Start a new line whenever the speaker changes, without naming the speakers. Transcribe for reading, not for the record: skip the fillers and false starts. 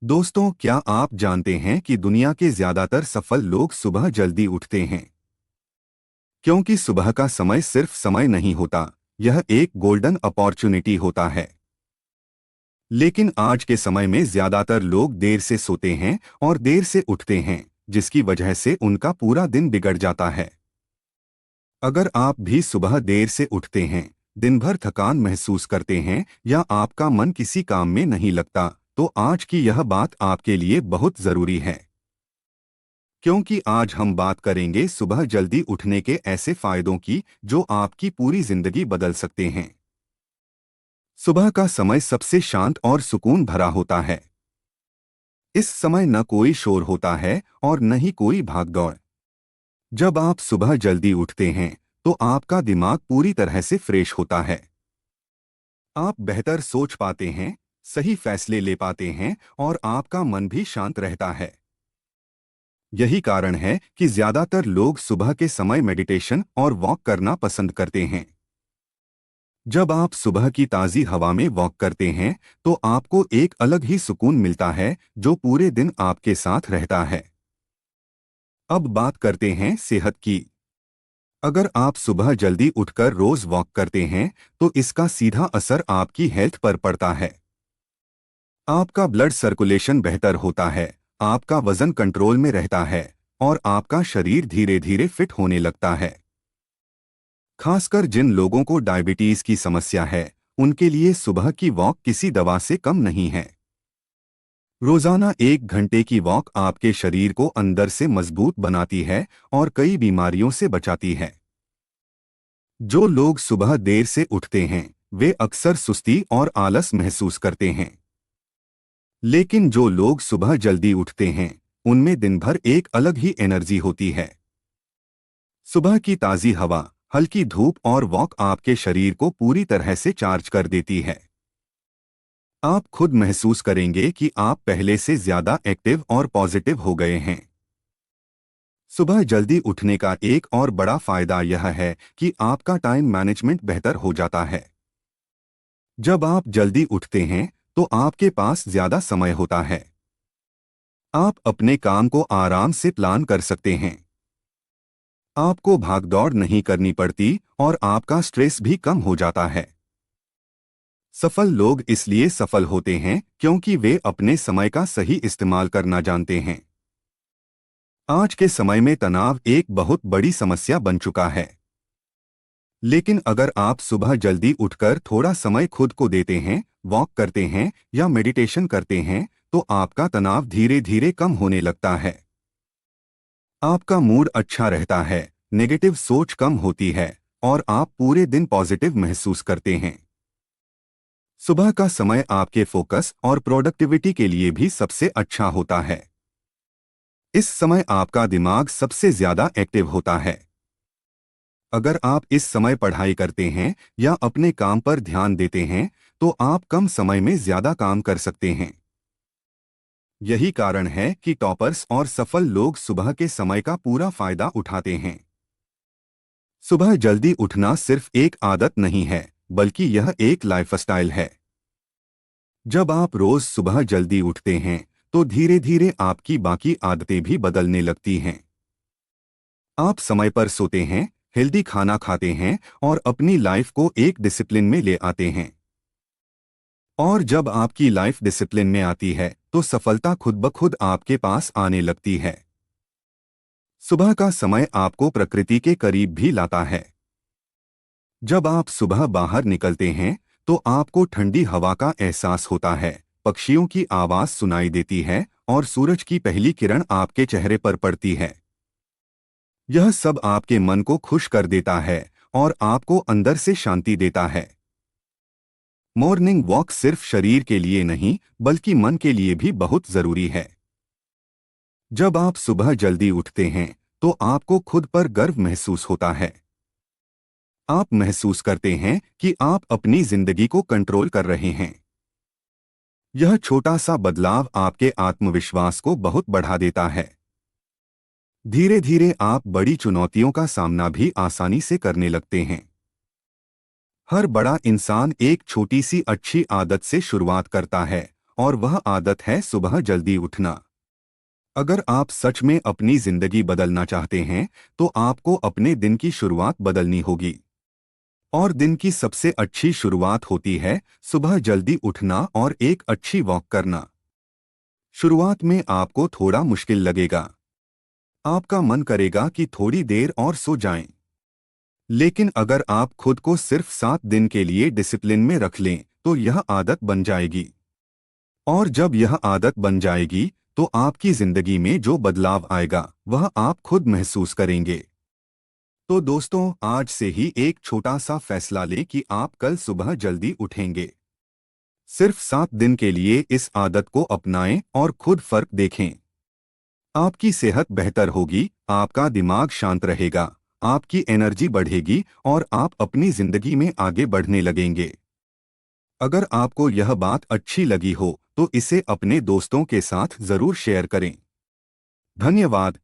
दोस्तों, क्या आप जानते हैं कि दुनिया के ज्यादातर सफल लोग सुबह जल्दी उठते हैं? क्योंकि सुबह का समय सिर्फ समय नहीं होता, यह एक गोल्डन अपॉर्चुनिटी होता है। लेकिन आज के समय में ज्यादातर लोग देर से सोते हैं और देर से उठते हैं, जिसकी वजह से उनका पूरा दिन बिगड़ जाता है। अगर आप भी सुबह देर से उठते हैं, दिन भर थकान महसूस करते हैं या आपका मन किसी काम में नहीं लगता, तो आज की यह बात आपके लिए बहुत जरूरी है। क्योंकि आज हम बात करेंगे सुबह जल्दी उठने के ऐसे फायदों की जो आपकी पूरी जिंदगी बदल सकते हैं। सुबह का समय सबसे शांत और सुकून भरा होता है। इस समय न कोई शोर होता है और न ही कोई भागदौड़। जब आप सुबह जल्दी उठते हैं तो आपका दिमाग पूरी तरह से फ्रेश होता है। आप बेहतर सोच पाते हैं, सही फैसले ले पाते हैं और आपका मन भी शांत रहता है। यही कारण है कि ज्यादातर लोग सुबह के समय मेडिटेशन और वॉक करना पसंद करते हैं। जब आप सुबह की ताज़ी हवा में वॉक करते हैं तो आपको एक अलग ही सुकून मिलता है जो पूरे दिन आपके साथ रहता है। अब बात करते हैं सेहत की। अगर आप सुबह जल्दी उठकर रोज वॉक करते हैं तो इसका सीधा असर आपकी हेल्थ पर पड़ता है। आपका ब्लड सर्कुलेशन बेहतर होता है, आपका वजन कंट्रोल में रहता है और आपका शरीर धीरे धीरे फिट होने लगता है। खासकर जिन लोगों को डायबिटीज की समस्या है, उनके लिए सुबह की वॉक किसी दवा से कम नहीं है। रोजाना 1 घंटे की वॉक आपके शरीर को अंदर से मजबूत बनाती है और कई बीमारियों से बचाती है। जो लोग सुबह देर से उठते हैं वे अक्सर सुस्ती और आलस महसूस करते हैं। लेकिन जो लोग सुबह जल्दी उठते हैं उनमें दिन भर एक अलग ही एनर्जी होती है। सुबह की ताज़ी हवा, हल्की धूप और वॉक आपके शरीर को पूरी तरह से चार्ज कर देती है। आप खुद महसूस करेंगे कि आप पहले से ज्यादा एक्टिव और पॉजिटिव हो गए हैं। सुबह जल्दी उठने का एक और बड़ा फायदा यह है कि आपका टाइम मैनेजमेंट बेहतर हो जाता है। जब आप जल्दी उठते हैं तो आपके पास ज्यादा समय होता है। आप अपने काम को आराम से प्लान कर सकते हैं। आपको भागदौड़ नहीं करनी पड़ती और आपका स्ट्रेस भी कम हो जाता है। सफल लोग इसलिए सफल होते हैं क्योंकि वे अपने समय का सही इस्तेमाल करना जानते हैं। आज के समय में तनाव एक बहुत बड़ी समस्या बन चुका है। लेकिन अगर आप सुबह जल्दी उठकर थोड़ा समय खुद को देते हैं, वॉक करते हैं या मेडिटेशन करते हैं, तो आपका तनाव धीरे धीरे कम होने लगता है। आपका मूड अच्छा रहता है, नेगेटिव सोच कम होती है और आप पूरे दिन पॉजिटिव महसूस करते हैं। सुबह का समय आपके फोकस और प्रोडक्टिविटी के लिए भी सबसे अच्छा होता है। इस समय आपका दिमाग सबसे ज्यादा एक्टिव होता है। अगर आप इस समय पढ़ाई करते हैं या अपने काम पर ध्यान देते हैं तो आप कम समय में ज्यादा काम कर सकते हैं। यही कारण है कि टॉपर्स और सफल लोग सुबह के समय का पूरा फायदा उठाते हैं। सुबह जल्दी उठना सिर्फ एक आदत नहीं है, बल्कि यह एक लाइफस्टाइल है। जब आप रोज सुबह जल्दी उठते हैं तो धीरे धीरे आपकी बाकी आदतें भी बदलने लगती हैं। आप समय पर सोते हैं, हेल्दी खाना खाते हैं और अपनी लाइफ को एक डिसिप्लिन में ले आते हैं। और जब आपकी लाइफ डिसिप्लिन में आती है तो सफलता खुद ब खुद आपके पास आने लगती है। सुबह का समय आपको प्रकृति के करीब भी लाता है। जब आप सुबह बाहर निकलते हैं तो आपको ठंडी हवा का एहसास होता है, पक्षियों की आवाज सुनाई देती है और सूरज की पहली किरण आपके चेहरे पर पड़ती है। यह सब आपके मन को खुश कर देता है और आपको अंदर से शांति देता है। मॉर्निंग वॉक सिर्फ शरीर के लिए नहीं बल्कि मन के लिए भी बहुत जरूरी है। जब आप सुबह जल्दी उठते हैं तो आपको खुद पर गर्व महसूस होता है। आप महसूस करते हैं कि आप अपनी जिंदगी को कंट्रोल कर रहे हैं। यह छोटा सा बदलाव आपके आत्मविश्वास को बहुत बढ़ा देता है। धीरे धीरे आप बड़ी चुनौतियों का सामना भी आसानी से करने लगते हैं। हर बड़ा इंसान एक छोटी सी अच्छी आदत से शुरुआत करता है और वह आदत है सुबह जल्दी उठना। अगर आप सच में अपनी जिंदगी बदलना चाहते हैं तो आपको अपने दिन की शुरुआत बदलनी होगी। और दिन की सबसे अच्छी शुरुआत होती है सुबह जल्दी उठना और एक अच्छी वॉक करना। शुरुआत में आपको थोड़ा मुश्किल लगेगा। आपका मन करेगा कि थोड़ी देर और सो जाएं। लेकिन अगर आप खुद को सिर्फ 7 दिन के लिए डिसिप्लिन में रख लें तो यह आदत बन जाएगी। और जब यह आदत बन जाएगी तो आपकी जिंदगी में जो बदलाव आएगा वह आप खुद महसूस करेंगे। तो दोस्तों, आज से ही एक छोटा सा फैसला लें कि आप कल सुबह जल्दी उठेंगे। सिर्फ 7 दिन के लिए इस आदत को अपनाएं और खुद फर्क देखें। आपकी सेहत बेहतर होगी, आपका दिमाग शांत रहेगा, आपकी एनर्जी बढ़ेगी और आप अपनी जिंदगी में आगे बढ़ने लगेंगे। अगर आपको यह बात अच्छी लगी हो तो इसे अपने दोस्तों के साथ जरूर शेयर करें। धन्यवाद।